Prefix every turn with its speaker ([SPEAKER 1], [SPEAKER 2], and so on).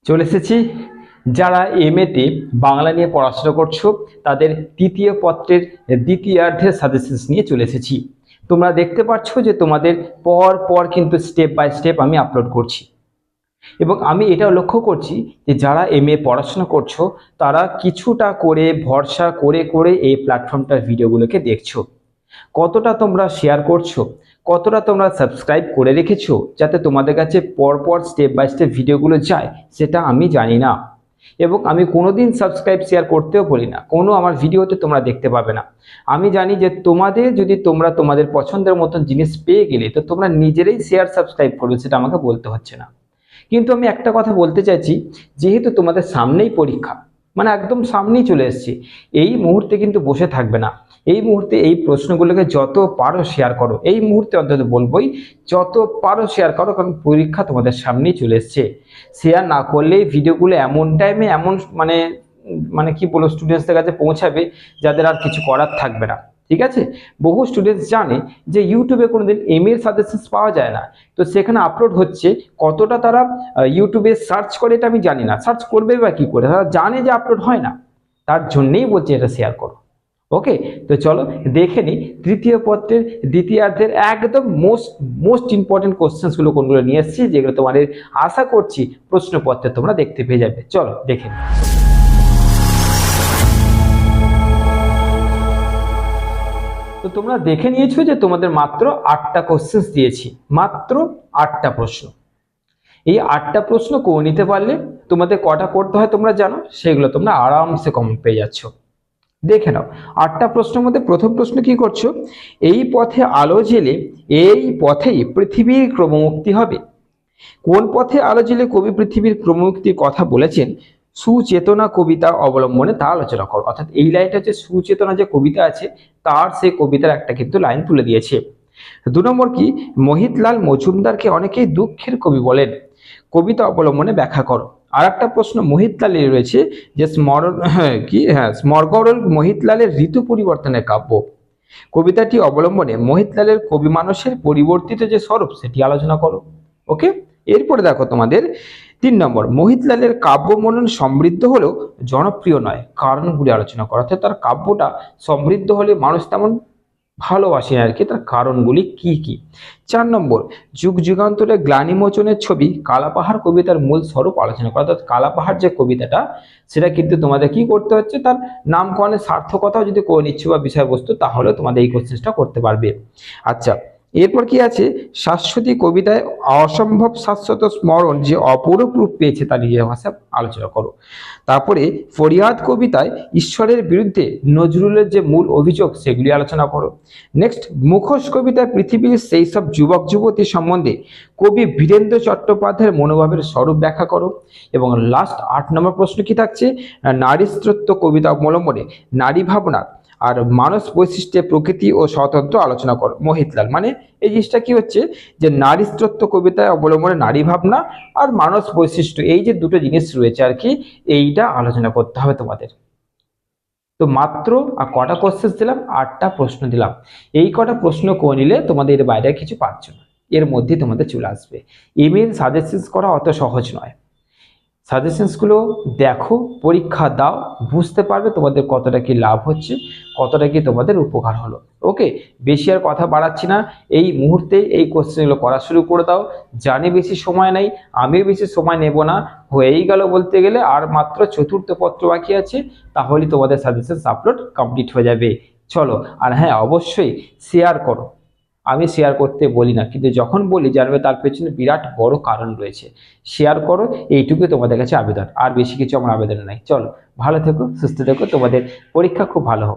[SPEAKER 1] চলে এসেছি। যারা এমএতে বাংলা নিয়ে পড়াশোনা করছো তাদের তৃতীয় পত্রের দ্বিতীয়ার্ধের সাজেশনস নিয়ে চলে এসেছি। তোমরা দেখতে পাচ্ছ যে তোমাদের পর পর কিন্তু স্টেপ বাই স্টেপ আমি আপলোড করছি, এবং আমি এটাও লক্ষ্য করছি যে যারা এমএ পড়াশোনা করছো তারা কিছুটা করে ভরসা করে করে এই প্ল্যাটফর্মটার ভিডিওগুলোকে দেখছো। কতটা তোমরা শেয়ার করছো, কতটা তোমরা সাবস্ক্রাইব করে রেখেছো যাতে তোমাদের কাছে পরপর স্টেপ বাই স্টেপ ভিডিওগুলো যায়, সেটা আমি জানি না। এবং আমি কোনোদিন সাবস্ক্রাইব শেয়ার করতেও বলি না, কোনো আমার ভিডিওতে তোমরা দেখতে পাবে না। আমি জানি যে তোমাদের যদি তোমরা তোমাদের পছন্দের মতন জিনিস পেয়ে গেলে তো তোমরা নিজেরাই শেয়ার সাবস্ক্রাইব করবে, সেটা আমাকে বলতে হচ্ছে না। কিন্তু আমি একটা কথা বলতে চাইছি, যেহেতু তোমাদের সামনেই পরীক্ষা, মানে একদম সামনেই চলে এসেছি, এই মুহূর্তে কিন্তু বসে থাকবে না। এই মুহূর্তে এই প্রশ্নগুলোকে যত পারো শেয়ার করো, এই মুহূর্তে অন্তত বলবোই যত পারো শেয়ার করো, কারণ পরীক্ষা তোমাদের সামনেই চলে এসছে। শেয়ার না করলে ভিডিওগুলো এমন টাইমে এমন মানে মানে কি বলবো স্টুডেন্টসদের কাছে পৌঁছাবে যাদের আর কিছু করার থাকবে না। ঠিক আছে, বহু স্টুডেন্টস জানে যে ইউটিউবে কোনোদিন এমএর সাজেশনস পাওয়া যায় না, তো সেখানে আপলোড হচ্ছে। কতটা তারা ইউটিউবে সার্চ করে এটা আমি জানি না, সার্চ করবে বা কি করে, তারা জানে যে আপলোড হয় না, তার জন্যেই বলছে এটা শেয়ার করো। ওকে, তো চলো দেখে নিই তৃতীয় পত্রের দ্বিতীয়ার্ধের একদম মোস্ট ইম্পর্টেন্ট কোশ্চেন্সগুলো কোনগুলো নিয়ে এসেছি, যেগুলো তোমাদের আশা করছি প্রশ্নপত্রে তোমরা দেখতে পেয়ে যাবে। চলো দেখে নিই। তো তোমরা দেখে নিয়েছো যে তোমাদের মাত্র 8টা কোশ্চেন্স দিয়েছি, মাত্র 8টা প্রশ্ন। এই 8টা প্রশ্ন করে নিতে পারলে তোমাদের কটা করতে হয় তোমরা জানো, সেগুলো তোমরা আরামসে কমন পেয়ে যাচ্ছ। দেখে নাও 8টা প্রশ্নের মধ্যে প্রথম প্রশ্ন কি করছো, এই পথে আলো জ্বেলে এই পথেই পৃথিবীর ক্রমমুক্তি হবে। কোন পথে আলো জ্বেলে কবি পৃথিবীর ক্রমমুক্তির কথা বলেছেন সুচেতনা কবিতা অবলম্বনে তা আলোচনা করো। অর্থাৎ এই লাইনটা হচ্ছে সুচেতনা যে কবিতা আছে তার সেই কবিতার একটা কিন্তু লাইন তুলে দিয়েছে। 2 নম্বর কি, মোহিতলাল মজুমদারকে অনেকেই দুঃখের কবি বলেন, কবিতা অবলম্বনে ব্যাখ্যা করো। আর একটা প্রশ্ন মোহিতলালের রয়েছে যে স্মরগরল মোহিতলালের ঋতু পরিবর্তনের কাব্য, কবিতাটি অবলম্বনে মোহিতলালের কবি মানসের পরিবর্তিত যে স্বরূপ সেটি আলোচনা করো। ওকে, এরপরে দেখো তোমাদের 3 নম্বর, মোহিতলালের কাব্য মনন সমৃদ্ধ হলেও জনপ্রিয় নয়, কারণগুলি আলোচনা করো। অর্থাৎ তার কাব্যটা সমৃদ্ধ হলে মানুষ তেমন ভালোবাসে আর কি, তার কারণগুলি কি কি। 4 নম্বর, যুগ যুগান্তরে গ্লানিমোচনের ছবি কালাপাহাড় কবিতার মূল স্বরূপ আলোচনা করা। অর্থাৎ কালাপাহাড় যে কবিতাটা সেটা কিন্তু তোমাদের কি করতে হচ্ছে, তার নামকরণের সার্থকতাও যদি করে নিচ্ছ বা বিষয়বস্তু, তাহলে তোমাদের এই কোশ্চেনটা করতে পারবে। আচ্ছা, এরপর কি আছে, শাশ্বতী কবিতায় অসম্ভব শাশ্বত স্মরণ যে অপরূপ রূপ পেয়েছে তা নিজের ভাষায় আলোচনা করো। তারপরে ফরিয়াদ কবিতায় ঈশ্বরের বিরুদ্ধে নজরুলের যে মূল অভিযোগ সেগুলি আলোচনা করো। নেক্সট, মুখোশ কবিতায় পৃথিবীর সেই সব যুবক যুবতী সম্বন্ধে কবি বীরেন্দ্র চট্টোপাধ্যায়ের মনোভাবের স্বরূপ ব্যাখ্যা করো। এবং লাস্ট 8 নম্বর প্রশ্ন কি থাকছে, নারীস্ত্রত্ব কবিতা অবলম্বনে নারী ভাবনা আর মানস বৈশিষ্ট্যে প্রকৃতি ও স্বতন্ত্র আলোচনা করো। মোহিতলাল মানে এই জিনিসটা কি হচ্ছে যে নারীস্ত্রত্ব কবিতায় অবলম্বনে নারী ভাবনা আর মানস বৈশিষ্ট্য, এই যে দুটো জিনিস রয়েছে আর কি, এইটা আলোচনা করতে হবে তোমাদের। তো মাত্র কটা কোশ্চেন দিলাম, 8টা প্রশ্ন দিলাম। এই কটা প্রশ্ন করে নিলে তোমাদের এর বাইরে কিছু পাচ্ছ না, এর মধ্যে তোমাদের চলে আসবে। ইমেল সাজেশনস করা অত সহজ নয়, সাজেশনসগুলো দেখো, পরীক্ষা দাও, বুঝতে পারবে তোমাদের কতটা কি লাভ হচ্ছে, কতটা কি তোমাদের উপকার হলো। ওকে, বেশি আর কথা বাড়াচ্ছি না, এই মুহূর্তে এই কোশ্চেনগুলো করা শুরু করে দাও। জানি বেশি সময় নাই, আমিও বেশি সময় নেব না, হয়েই গেল বলতে গেলে, আর মাত্র 4র্থ পত্র বাকি আছে, তাহলে তোমাদের সাজেশনস আপলোড কমপ্লিট হয়ে যাবে। চলো, আর হ্যাঁ অবশ্যই শেয়ার করো। আমি শেয়ার করতে বলি না, কিন্তু যখন বলি জানবে তার পেছনে বিরাট বড় কারণ রয়েছে। শেয়ার করো, এইটুকুই তোমাদের কাছে আবেদন, আর বেশি কিছু আমার আবেদন নাই। চলো, ভালো থেকো, সুস্থ থেকো, তোমাদের পরীক্ষা খুব ভালো হোক।